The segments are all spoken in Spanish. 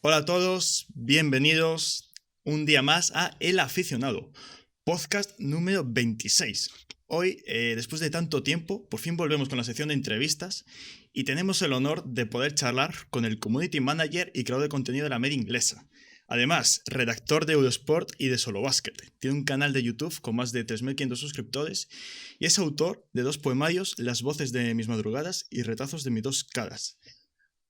Hola a todos, bienvenidos un día más a El Aficionado, podcast número 26. Hoy, después de tanto tiempo, por fin volvemos con la sección de entrevistas y tenemos el honor de poder charlar con el Community Manager y creador de contenido de la media inglesa. Además, redactor de Eurosport y de Solo Basket. Tiene un canal de YouTube con más de 3.500 suscriptores y es autor de 2 poemarios, Las voces de mis madrugadas y Retazos de mis dos caras.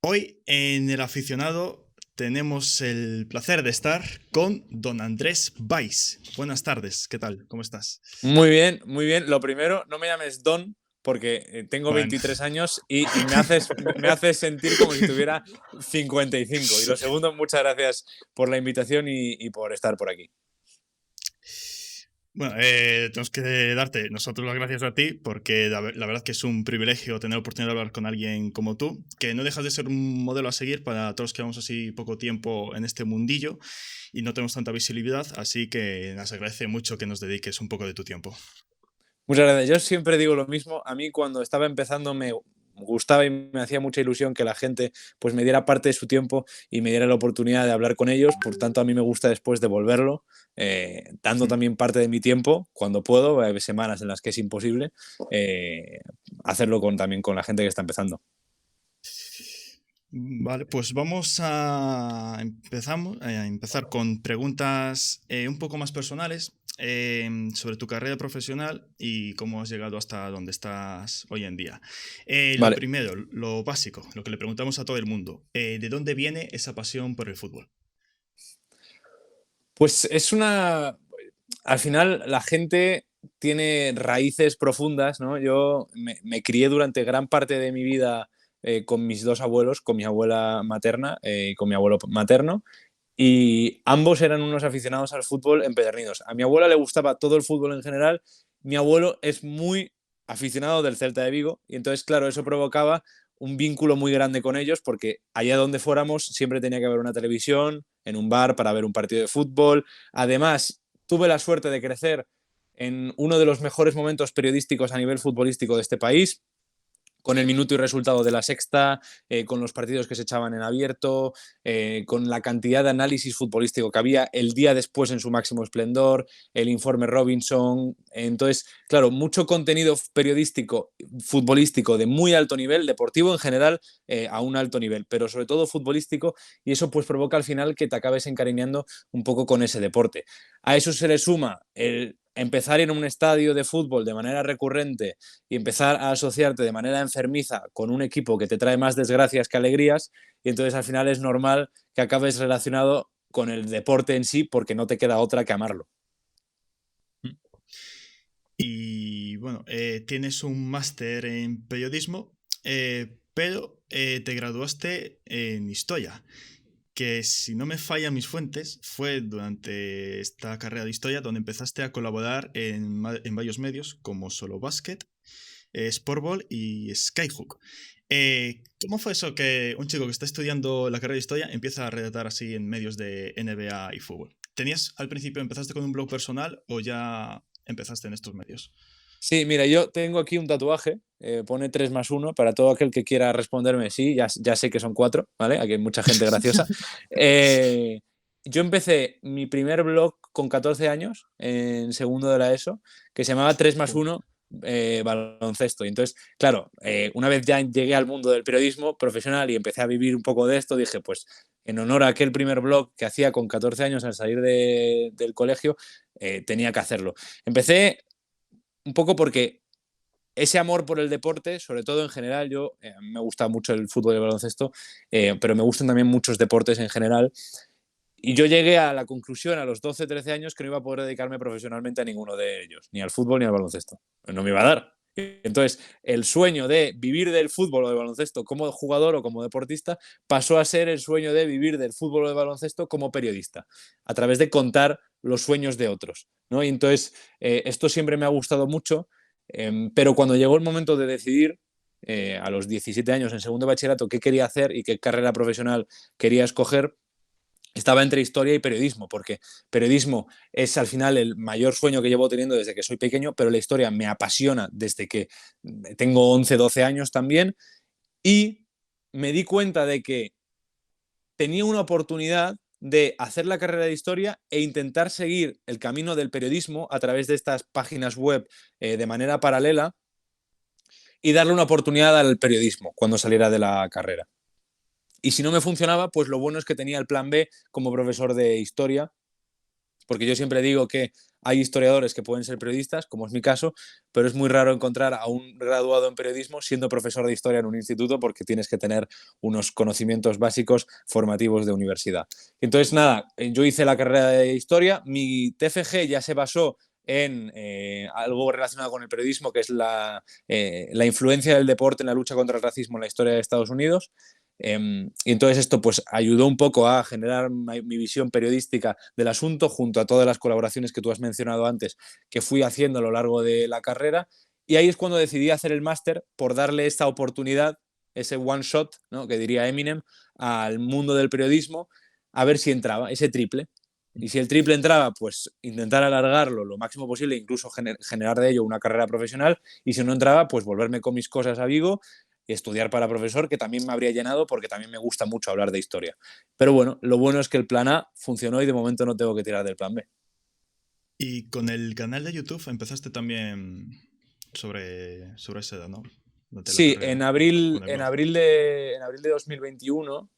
Hoy en El Aficionado tenemos el placer de estar con don Andrés Valls. Buenas tardes, ¿qué tal? ¿Cómo estás? Muy bien, muy bien. Lo primero, no me llames Don porque tengo Bueno, 23 años y me haces sentir como si tuviera 55. Y lo segundo, muchas gracias por la invitación y por estar por aquí. bueno, tenemos que darte nosotros las gracias a ti porque la verdad que es un privilegio tener la oportunidad de hablar con alguien como tú, que no dejas de ser un modelo a seguir para todos que llevamos así poco tiempo en este mundillo y no tenemos tanta visibilidad, así que nos agradece mucho que nos dediques un poco de tu tiempo. Muchas gracias. Yo siempre digo lo mismo. A mí cuando estaba empezando me gustaba y me hacía mucha ilusión que la gente pues me diera parte de su tiempo y me diera la oportunidad de hablar con ellos. Por tanto, a mí me gusta después devolverlo, dando también parte de mi tiempo cuando puedo. Hay semanas en las que es imposible eh, hacerlo también con la gente que está empezando. Vale, pues vamos a empezar con preguntas un poco más personales sobre tu carrera profesional y cómo has llegado hasta donde estás hoy en día. Lo Vale, primero, lo básico, lo que le preguntamos a todo el mundo. ¿De dónde viene esa pasión por el fútbol? pues es una... Al final la gente tiene raíces profundas, ¿no? Yo me crié durante gran parte de mi vida con mis dos abuelos, con mi abuela materna y con mi abuelo materno, y ambos eran unos aficionados al fútbol empedernidos. A mi abuela le gustaba todo el fútbol en general, mi abuelo es muy aficionado del Celta de Vigo, y entonces, claro, eso provocaba un vínculo muy grande con ellos porque allá donde fuéramos siempre tenía que haber una televisión, en un bar para ver un partido de fútbol. Además, tuve la suerte de crecer en uno de los mejores momentos periodísticos a nivel futbolístico de este país, con el minuto y resultado de la sexta, con los partidos que se echaban en abierto, con la cantidad de análisis futbolístico que había el día después en su máximo esplendor, el informe Robinson. Entonces, claro, mucho contenido periodístico, futbolístico de muy alto nivel, deportivo en general, a un alto nivel, pero sobre todo futbolístico, y eso pues provoca al final que te acabes encariñando un poco con ese deporte. A eso se le suma el empezar a ir a un estadio de fútbol de manera recurrente y empezar a asociarte de manera enfermiza con un equipo que te trae más desgracias que alegrías, y entonces al final es normal que acabes relacionado con el deporte en sí porque no te queda otra que amarlo. Y bueno, tienes un máster en periodismo, pero te graduaste en historia, que si no me fallan mis fuentes, fue durante esta carrera de historia donde empezaste a colaborar en varios medios como Solo Basket, Sportball y Skyhook. ¿Cómo fue eso que un chico que está estudiando la carrera de historia empieza a redactar así en medios de NBA y fútbol? ¿Tenías al principio, empezaste con un blog personal o ya empezaste en estos medios? Sí, mira, yo tengo aquí un tatuaje, pone 3 más uno para todo aquel que quiera responderme sí, ya sé que son 4, ¿vale? Aquí hay mucha gente graciosa. Eh, yo empecé mi primer blog con 14 años, en segundo de la ESO, que se llamaba 3 más Joder. uno baloncesto. Y entonces, claro, una vez ya llegué al mundo del periodismo profesional y empecé a vivir un poco de esto, dije, pues en honor a aquel primer blog que hacía con 14 años al salir del colegio, tenía que hacerlo. Empecé un poco porque ese amor por el deporte, sobre todo en general, me gusta mucho el fútbol y el baloncesto, pero me gustan también muchos deportes en general. Y yo llegué a la conclusión a los 12, 13 años que no iba a poder dedicarme profesionalmente a ninguno de ellos, ni al fútbol ni al baloncesto. No me iba a dar. Entonces, el sueño de vivir del fútbol o del baloncesto como jugador o como deportista pasó a ser el sueño de vivir del fútbol o del baloncesto como periodista, a través de contar los sueños de otros, ¿no? Y entonces, esto siempre me ha gustado mucho, pero cuando llegó el momento de decidir, a los 17 años en segundo de bachillerato, qué quería hacer y qué carrera profesional quería escoger, estaba entre historia y periodismo, porque periodismo es al final el mayor sueño que llevo teniendo desde que soy pequeño, pero la historia me apasiona desde que tengo 11, 12 años también, y me di cuenta de que tenía una oportunidad de hacer la carrera de historia e intentar seguir el camino del periodismo a través de estas páginas web de manera paralela y darle una oportunidad al periodismo cuando saliera de la carrera. Y si no me funcionaba, pues lo bueno es que tenía el plan B como profesor de historia, porque yo siempre digo que hay historiadores que pueden ser periodistas, como es mi caso, pero es muy raro encontrar a un graduado en periodismo siendo profesor de historia en un instituto porque tienes que tener unos conocimientos básicos formativos de universidad. Entonces, nada, yo hice la carrera de historia, mi TFG ya se basó en algo relacionado con el periodismo, que es la influencia del deporte en la lucha contra el racismo en la historia de Estados Unidos. Y entonces esto pues ayudó un poco a generar mi visión periodística del asunto junto a todas las colaboraciones que tú has mencionado antes que fui haciendo a lo largo de la carrera, y ahí es cuando decidí hacer el máster por darle esta oportunidad, ese one shot, ¿no?, que diría Eminem, al mundo del periodismo, a ver si entraba ese triple. Y si el triple entraba, pues intentar alargarlo lo máximo posible, incluso generar de ello una carrera profesional, y si no entraba, pues volverme con mis cosas a Vigo y estudiar para profesor, que también me habría llenado porque también me gusta mucho hablar de historia. Pero bueno, lo bueno es que el plan A funcionó y de momento no tengo que tirar del plan B. Y con el canal de YouTube empezaste también sobre esa edad, ¿no? Durante la Sí, carrera, con el blog. en abril de 2021,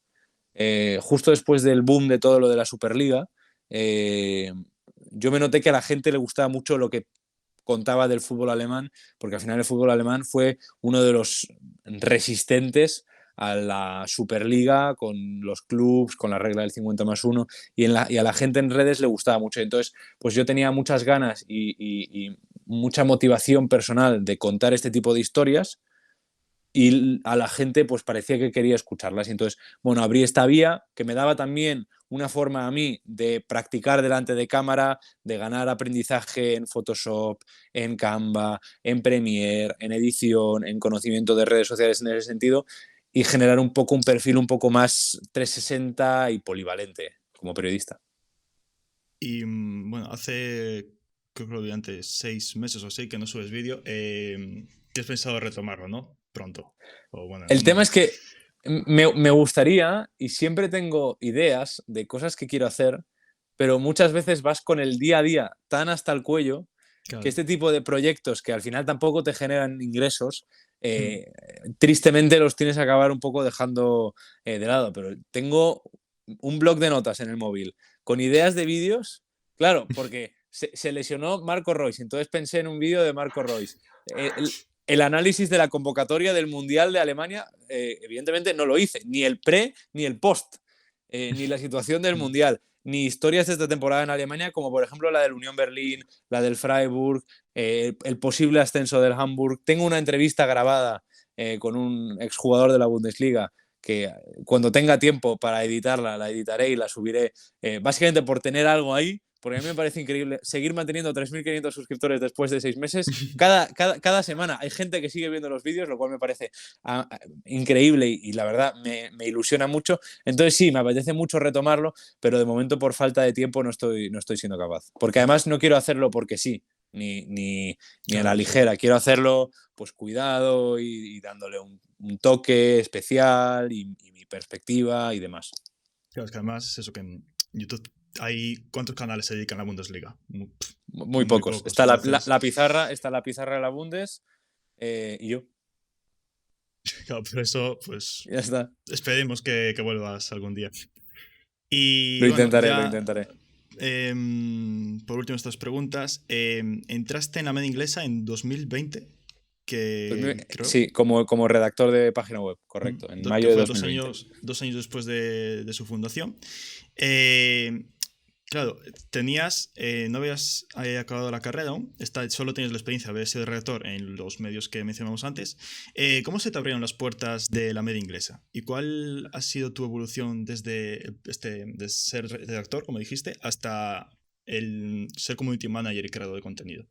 justo después del boom de todo lo de la Superliga, eh, yo me noté que a la gente le gustaba mucho lo que contaba del fútbol alemán, porque al final el fútbol alemán fue uno de los resistentes a la Superliga, con los clubs, con la regla del 50+1, y a la gente en redes le gustaba mucho. Entonces, pues yo tenía muchas ganas y mucha motivación personal de contar este tipo de historias, y a la gente pues parecía que quería escucharlas. Y entonces, bueno, abrí esta vía que me daba también una forma a mí de practicar delante de cámara, de ganar aprendizaje en Photoshop, en Canva, en Premiere, en edición, en conocimiento de redes sociales en ese sentido, y generar un poco un perfil un poco más 360 y polivalente como periodista. Y bueno, creo que durante 6 meses o así que no subes vídeo. ¿Tienes pensado retomarlo, no? Pronto. O bueno, El tema es que me gustaría, y siempre tengo ideas de cosas que quiero hacer, pero muchas veces vas con el día a día tan hasta el cuello que claro. este tipo de proyectos que al final tampoco te generan ingresos, Mm. tristemente los tienes que acabar un poco dejando de lado. Pero tengo un blog de notas en el móvil con ideas de vídeos, claro, porque se lesionó Marco Reus, entonces pensé en un vídeo de Marco Reus. El análisis de la convocatoria del Mundial de Alemania, evidentemente no lo hice, ni el pre ni el post, ni la situación del Mundial, ni historias de esta temporada en Alemania, como por ejemplo la del Unión Berlín, la del Freiburg, el posible ascenso del Hamburg. Tengo una entrevista grabada con un exjugador de la Bundesliga que cuando tenga tiempo para editarla, la editaré y la subiré, básicamente por tener algo ahí, porque a mí me parece increíble seguir manteniendo 3.500 suscriptores después de 6 meses. Cada semana hay gente que sigue viendo los vídeos, lo cual me parece increíble y la verdad me ilusiona mucho. Entonces sí, me apetece mucho retomarlo, pero de momento por falta de tiempo no estoy siendo capaz. Porque además no quiero hacerlo porque sí, ni a la Claro, sí. ligera. Quiero hacerlo pues cuidado y dándole un toque especial y mi perspectiva y demás. Claro, es que además es eso que en YouTube hay... ¿Cuántos canales se dedican a la Bundesliga? Muy Muy pocos. pocos. Está Entonces, la pizarra de la Bundes y yo. claro, por eso, pues Ya está. esperemos que vuelvas algún día. Y Lo bueno, intentaré, lo ya intentaré. por último estas preguntas. Entraste en la media inglesa en 2020, que creo Sí, como redactor de página web, correcto, en que mayo de fue 2020. 2 años después de su fundación. Eh, claro, no habías acabado la carrera aún, solo tienes la experiencia de haber sido redactor en los medios que mencionamos antes. ¿Cómo se te abrieron las puertas de la media inglesa? ¿Y cuál ha sido tu evolución de ser redactor, como dijiste, hasta el ser community manager y creador de contenido?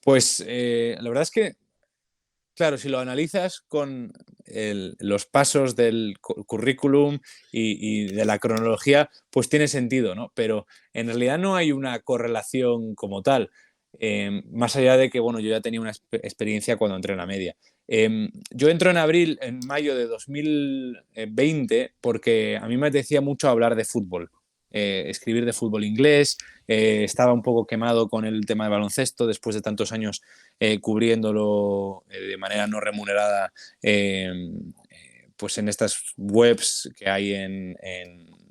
Pues la verdad es que, claro, si lo analizas con los pasos del currículum y de la cronología, pues tiene sentido, ¿no? Pero en realidad no hay una correlación como tal, más allá de que, bueno, yo ya tenía una experiencia cuando entré en la media. Yo entro en mayo de 2020, porque a mí me decía mucho hablar de fútbol, escribir de fútbol inglés. Estaba un poco quemado con el tema de baloncesto después de tantos años cubriéndolo de manera no remunerada, pues en estas webs que hay en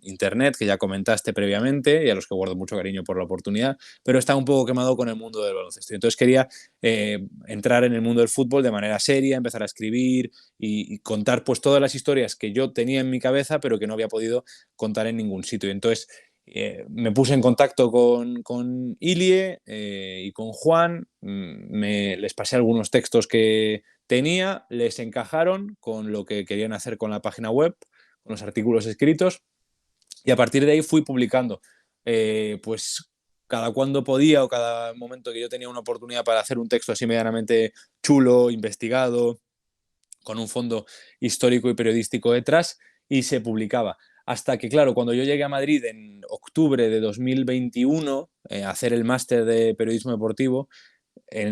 internet, que ya comentaste previamente y a los que guardo mucho cariño por la oportunidad, pero estaba un poco quemado con el mundo del baloncesto. Entonces quería entrar en el mundo del fútbol de manera seria, empezar a escribir y contar pues todas las historias que yo tenía en mi cabeza, pero que no había podido contar en ningún sitio. Y entonces me puse en contacto con Ilie y con Juan, les pasé algunos textos que tenía, les encajaron con lo que querían hacer con la página web, con los artículos escritos, y a partir de ahí fui publicando, pues cada cuando podía o cada momento que yo tenía una oportunidad para hacer un texto así medianamente chulo, investigado, con un fondo histórico y periodístico detrás, y se publicaba. Hasta que, claro, cuando yo llegué a Madrid en octubre de 2021 a hacer el máster de periodismo deportivo,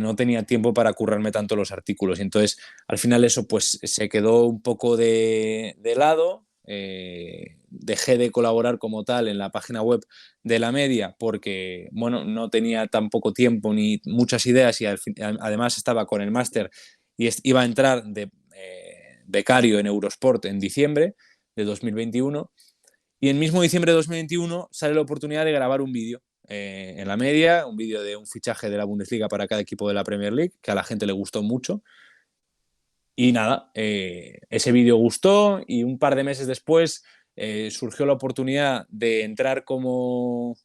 no tenía tiempo para currarme tanto los artículos. Y entonces, al final eso pues se quedó un poco de lado. Dejé de colaborar como tal en la página web de la media porque, bueno, no tenía tan poco tiempo ni muchas ideas y además estaba con el máster y iba a entrar de becario en Eurosport en diciembre de 2021. Y en mismo diciembre de 2021 sale la oportunidad de grabar un vídeo en la media, un vídeo de un fichaje de la Bundesliga para cada equipo de la Premier League, que a la gente le gustó mucho. Y nada, ese vídeo gustó y un par de meses después surgió la oportunidad de entrar como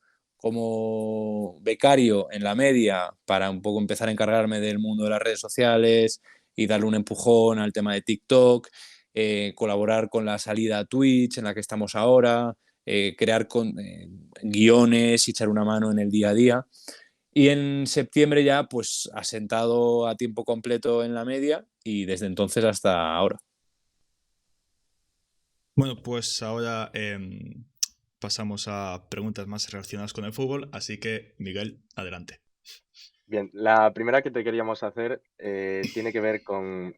becario en la media para un poco empezar a encargarme del mundo de las redes sociales y darle un empujón al tema de TikTok, colaborar con la salida a Twitch en la que estamos ahora, crear guiones y echar una mano en el día a día. Y en septiembre ya, pues, asentado a tiempo completo en la media y desde entonces hasta ahora. Bueno, pues ahora pasamos a preguntas más relacionadas con el fútbol, así que Miguel, adelante. Bien, la primera que te queríamos hacer tiene que ver con,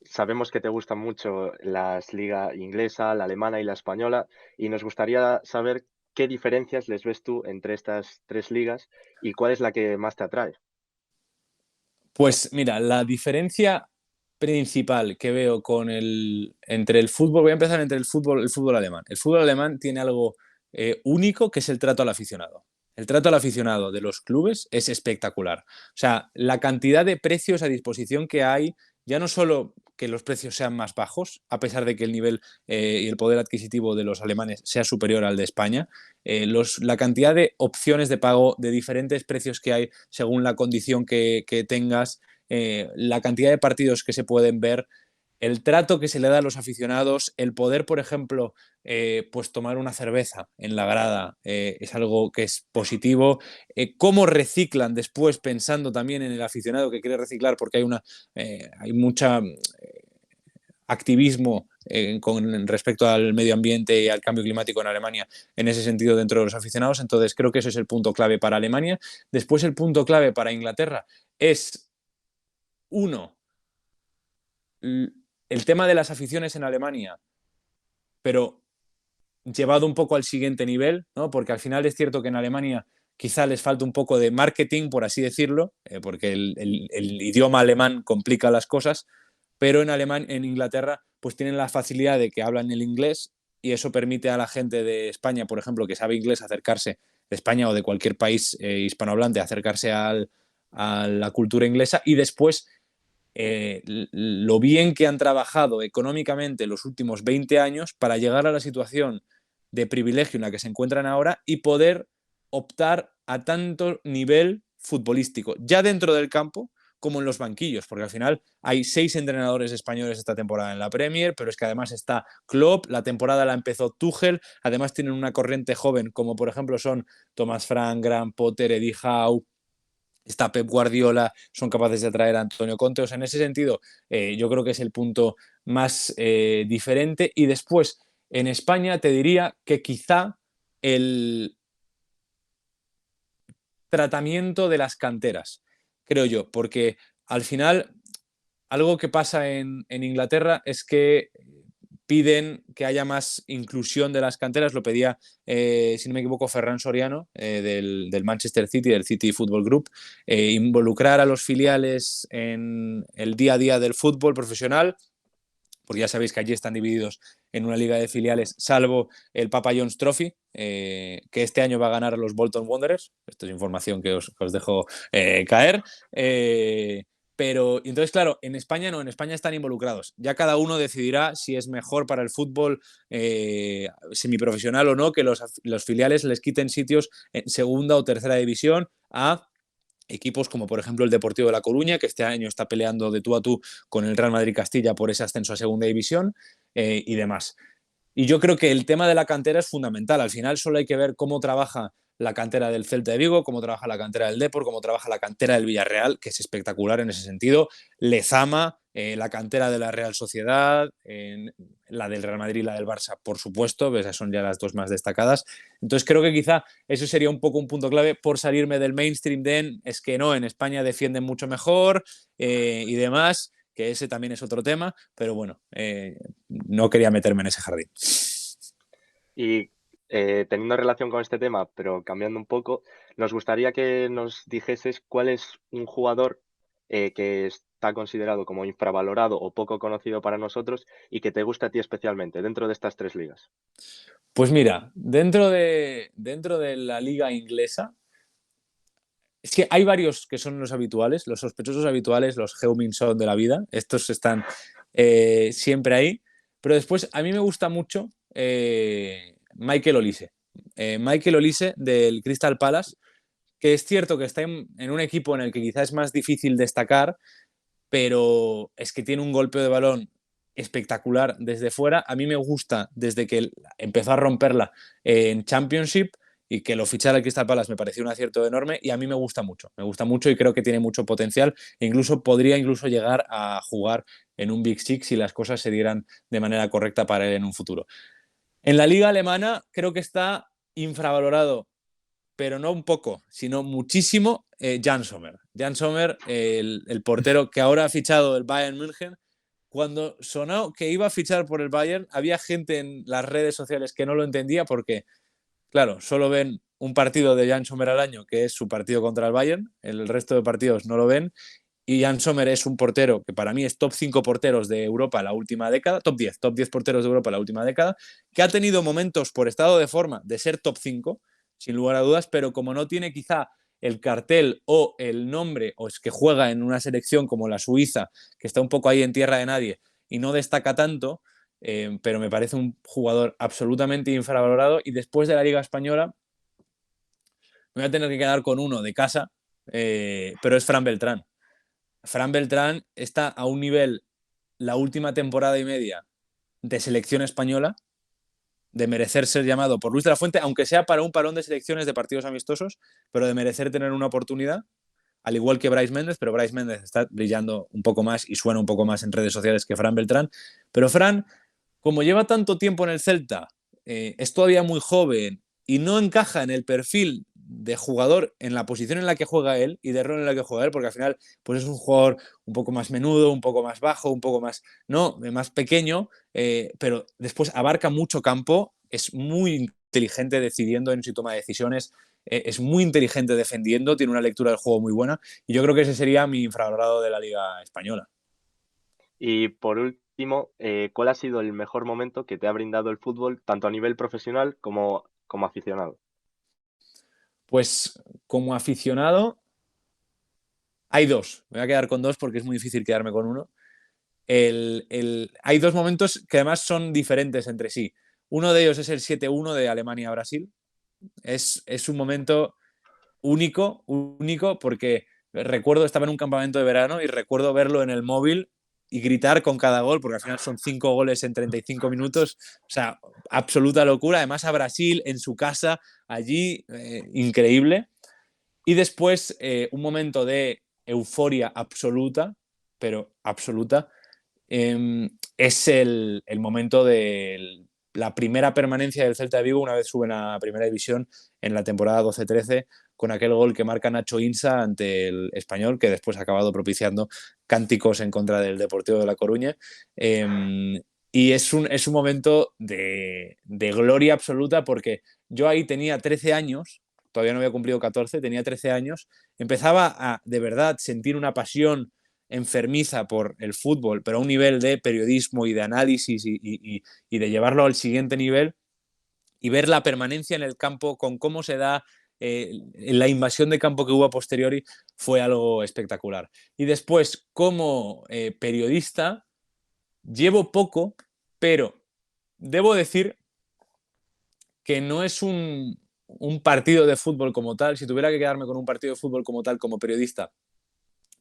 sabemos que te gustan mucho las ligas inglesa, la alemana y la española, y nos gustaría saber qué diferencias les ves tú entre estas tres ligas y cuál es la que más te atrae. Pues mira, la diferencia principal que veo entre el fútbol, voy a empezar entre el fútbol alemán. El fútbol alemán tiene algo único, que es el trato al aficionado. El trato al aficionado de los clubes es espectacular. O sea, la cantidad de precios a disposición que hay, ya no solo que los precios sean más bajos, a pesar de que el nivel y el poder adquisitivo de los alemanes sea superior al de España, la cantidad de opciones de pago de diferentes precios que hay según la condición que tengas, la cantidad de partidos que se pueden ver, el trato que se le da a los aficionados, el poder, por ejemplo, pues tomar una cerveza en la grada es algo que es positivo. Cómo reciclan después, pensando también en el aficionado que quiere reciclar, porque hay mucha activismo con respecto al medio ambiente y al cambio climático en Alemania en ese sentido dentro de los aficionados. Entonces creo que ese es el punto clave para Alemania. Después el punto clave para Inglaterra es, uno, el tema de las aficiones en Alemania, pero llevado un poco al siguiente nivel, ¿no? Porque al final es cierto que en Alemania quizá les falta un poco de marketing, por así decirlo, porque el idioma alemán complica las cosas, pero en Inglaterra, pues tienen la facilidad de que hablan el inglés y eso permite a la gente de España, por ejemplo, que sabe inglés, acercarse de España o de cualquier país hispanohablante, acercarse a la cultura inglesa y después lo bien que han trabajado económicamente los últimos 20 años para llegar a la situación de privilegio en la que se encuentran ahora y poder optar a tanto nivel futbolístico, ya dentro del campo como en los banquillos, porque al final hay 6 entrenadores españoles esta temporada en la Premier, pero es que además está Klopp, la temporada la empezó Tuchel, además tienen una corriente joven como por ejemplo son Thomas Frank, Graham Potter, Eddie Howe, está Pep Guardiola, son capaces de atraer a Antonio Conte. O sea, en ese sentido, yo creo que es el punto más diferente. Y después, en España, te diría que quizá el tratamiento de las canteras, creo yo, porque al final algo que pasa en Inglaterra es que piden que haya más inclusión de las canteras. Lo pedía, si no me equivoco, Ferran Soriano, del Manchester City, del City Football Group, involucrar a los filiales en el día a día del fútbol profesional, porque ya sabéis que allí están divididos en una liga de filiales, salvo el Papa John's Trophy, que este año va a ganar a los Bolton Wanderers. Esto es información que os dejo caer. Pero entonces, claro, en España no, en España están involucrados. Ya cada uno decidirá si es mejor para el fútbol semiprofesional o no que los filiales les quiten sitios en segunda o tercera división a equipos como por ejemplo el Deportivo de La Coruña, que este año está peleando de tú a tú con el Real Madrid Castilla por ese ascenso a segunda división y demás. Y yo creo que el tema de la cantera es fundamental. Al final solo hay que ver cómo trabaja la cantera del Celta de Vigo, cómo trabaja la cantera del Depor, cómo trabaja la cantera del Villarreal, que es espectacular en ese sentido. Lezama, la cantera de la Real Sociedad, la del Real Madrid y la del Barça, por supuesto, esas son ya las dos más destacadas. Entonces creo que quizá eso sería un poco un punto clave por salirme del mainstream es que no, en España defienden mucho mejor y demás, que ese también es otro tema, pero bueno, no quería meterme en ese jardín. Y teniendo relación con este tema, pero cambiando un poco, nos gustaría que nos dijeses cuál es un jugador que está considerado como infravalorado o poco conocido para nosotros y que te gusta a ti especialmente dentro de estas tres ligas. Pues mira, dentro de la liga inglesa, es que hay varios que son los habituales, los sospechosos habituales, los Heung-min Son de la vida. Estos están siempre ahí. Pero después a mí me gusta mucho Michael Olise. Michael Olise del Crystal Palace, que es cierto que está en un equipo en el que quizás es más difícil destacar, pero es que tiene un golpe de balón espectacular desde fuera. A mí me gusta desde que empezó a romperla en Championship y que lo fichara el Crystal Palace me pareció un acierto enorme y a mí me gusta mucho y creo que tiene mucho potencial e incluso podría llegar a jugar en un Big Six si las cosas se dieran de manera correcta para él en un futuro. En la liga alemana creo que está infravalorado, pero no un poco, sino muchísimo, Jan Sommer. Jan Sommer, el portero que ahora ha fichado el Bayern München. Cuando sonó que iba a fichar por el Bayern, había gente en las redes sociales que no lo entendía porque, claro, solo ven un partido de Jan Sommer al año, que es su partido contra el Bayern, el resto de partidos no lo ven, y Jan Sommer es un portero que para mí es top 5 porteros de Europa la última década, top 10 porteros de Europa la última década, que ha tenido momentos por estado de forma de ser top 5, sin lugar a dudas, pero como no tiene quizá el cartel o el nombre, o es que juega en una selección como la Suiza, que está un poco ahí en tierra de nadie y no destaca tanto, pero me parece un jugador absolutamente infravalorado. Y después de la Liga Española, me voy a tener que quedar con uno de casa, pero es Fran Beltrán. Fran Beltrán está a un nivel la última temporada y media de selección española, de merecer ser llamado por Luis de la Fuente, aunque sea para un parón de selecciones de partidos amistosos, pero de merecer tener una oportunidad, al igual que Brais Méndez, pero Brais Méndez está brillando un poco más y suena un poco más en redes sociales que Fran Beltrán. Pero Fran, como lleva tanto tiempo en el Celta, es todavía muy joven y no encaja en el perfil de jugador en la posición en la que juega él y de rol en la que juega él, porque al final pues es un jugador un poco más menudo, un poco más bajo, un poco más, no, más pequeño, pero después abarca mucho campo, es muy inteligente decidiendo en su toma de decisiones, es muy inteligente defendiendo, tiene una lectura del juego muy buena y yo creo que ese sería mi infravalorado de la Liga Española. Y por último, ¿cuál ha sido el mejor momento que te ha brindado el fútbol, tanto a nivel profesional como aficionado? Pues como aficionado hay dos, me voy a quedar con dos porque es muy difícil quedarme con uno. Hay dos momentos que además son diferentes entre sí. Uno de ellos es el 7-1 de Alemania-Brasil. Es un momento único porque recuerdo, estaba en un campamento de verano y recuerdo verlo en el móvil y gritar con cada gol, porque al final son 5 goles en 35 minutos. O sea, absoluta locura. Además a Brasil, en su casa, allí, increíble. Y después un momento de euforia absoluta, pero absoluta, es el momento del la primera permanencia del Celta de Vigo una vez suben a Primera División en la temporada 12-13 con aquel gol que marca Nacho Insa ante el Español, que después ha acabado propiciando cánticos en contra del Deportivo de La Coruña. Y es un momento de gloria absoluta porque yo ahí tenía 13 años, todavía no había cumplido 14, tenía 13 años, empezaba a de verdad sentir una pasión enfermiza por el fútbol, pero a un nivel de periodismo y de análisis y de llevarlo al siguiente nivel, y ver la permanencia en el campo con cómo se da la invasión de campo que hubo a posteriori fue algo espectacular. Y después, como periodista, llevo poco, pero debo decir que no es un partido de fútbol como tal. Si tuviera que quedarme con un partido de fútbol como tal, como periodista,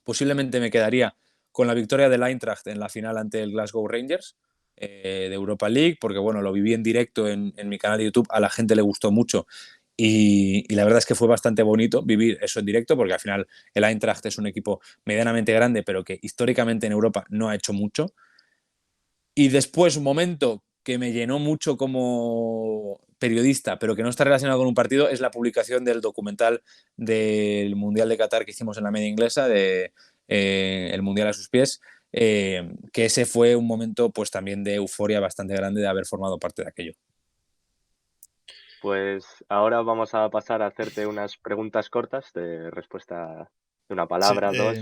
posiblemente me quedaría con la victoria del Eintracht en la final ante el Glasgow Rangers de Europa League, porque bueno, lo viví en directo en mi canal de YouTube, a la gente le gustó mucho y la verdad es que fue bastante bonito vivir eso en directo, porque al final el Eintracht es un equipo medianamente grande, pero que históricamente en Europa no ha hecho mucho. Y después un momento que me llenó mucho como periodista, pero que no está relacionado con un partido, es la publicación del documental del Mundial de Qatar que hicimos en la media inglesa, de El Mundial a sus pies, que ese fue un momento pues también de euforia bastante grande de haber formado parte de aquello. Pues ahora vamos a pasar a hacerte unas preguntas cortas de respuesta de una Sí, palabra, dos.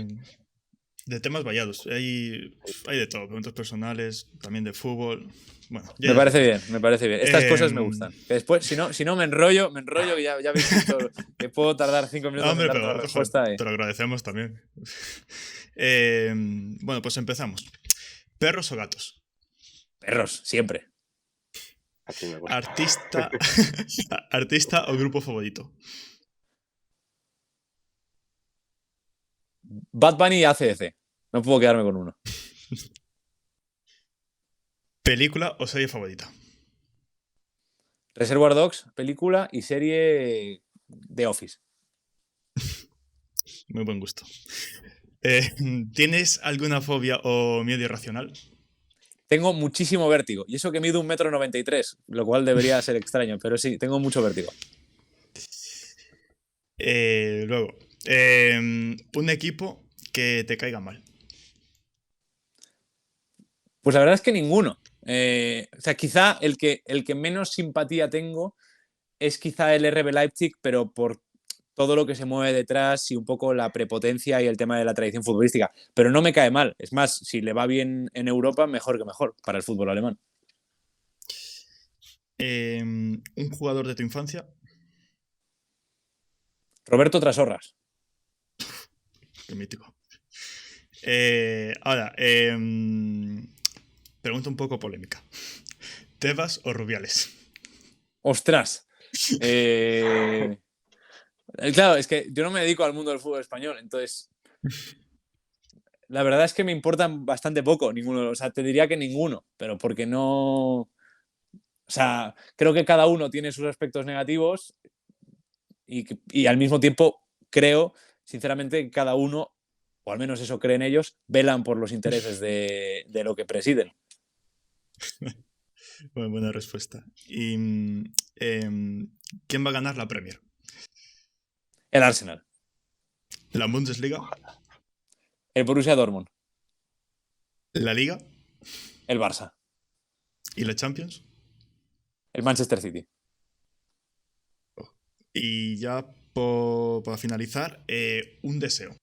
de temas variados. Hay de todo, preguntas personales, también de fútbol. Bueno, ya Me irás parece viendo. bien, me parece bien. Estas cosas me gustan. Que después, si no me enrollo, y ya habéis visto que puedo tardar 5 No, minutos en hombre, darte una pero joder, respuesta. te lo agradecemos también. Bueno, pues empezamos. ¿Perros o gatos? Perros, siempre. Así me gusta. Artista, artista o grupo favorito. Bad Bunny y ACDC. No puedo quedarme con uno. Película o serie favorita. Reservoir Dogs, película y serie The Office. Muy buen gusto. ¿Tienes alguna fobia o miedo irracional? Tengo muchísimo vértigo. Y eso que mido 1,93 m, lo cual debería ser extraño, pero sí, tengo mucho vértigo. Luego, un equipo que te caiga mal. Pues la verdad es que ninguno. O sea, quizá el que menos simpatía tengo es quizá el RB Leipzig, pero por todo lo que se mueve detrás y un poco la prepotencia y el tema de la tradición futbolística. Pero no me cae mal. Es más, si le va bien en Europa, mejor que mejor para el fútbol alemán. Un jugador de tu infancia. Roberto Trasorras. Qué mítico. Ahora, pregunta un poco polémica. ¿Tebas o Rubiales? ¡Ostras! Claro, es que yo no me dedico al mundo del fútbol español, entonces la verdad es que me importan bastante poco ninguno. O sea, te diría que ninguno, pero porque no... O sea, creo que cada uno tiene sus aspectos negativos y al mismo tiempo creo, sinceramente, que cada uno, o al menos eso creen ellos, velan por los intereses de lo que presiden. Bueno, buena respuesta. ¿Y quién va a ganar la Premier? El Arsenal, ¿La Bundesliga? el Borussia Dortmund, ¿La Liga? el Barça, ¿Y la Champions? el Manchester City. Y ya para finalizar, un deseo.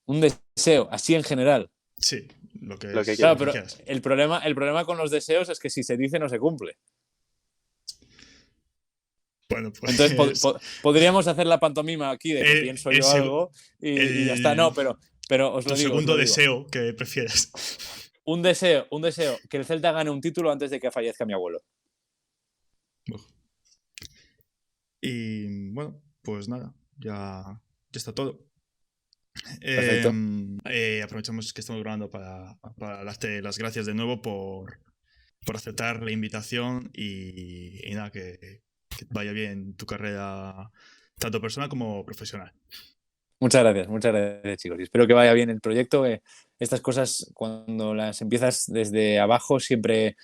Un deseo, así en general. Sí, lo que, Lo que Claro, lo que pero quieras. el problema con los deseos es que si se dice no se cumple. Bueno, pues Entonces podríamos hacer la pantomima aquí de que el, pienso el yo seg- algo y ya está. el- No, pero os tu lo digo. segundo deseo que prefieras. Un deseo, que el Celta gane un título antes de que fallezca mi abuelo. Y bueno, pues nada, ya está todo. Perfecto. Aprovechamos que estamos grabando para darte las gracias de nuevo por aceptar la invitación y nada, que vaya bien tu carrera, tanto personal como profesional. Muchas gracias, chicos. Y espero que vaya bien el proyecto. Estas cosas, cuando las empiezas desde abajo, siempre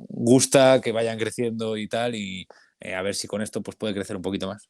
gusta que vayan creciendo y tal, y a ver si con esto pues puede crecer un poquito más.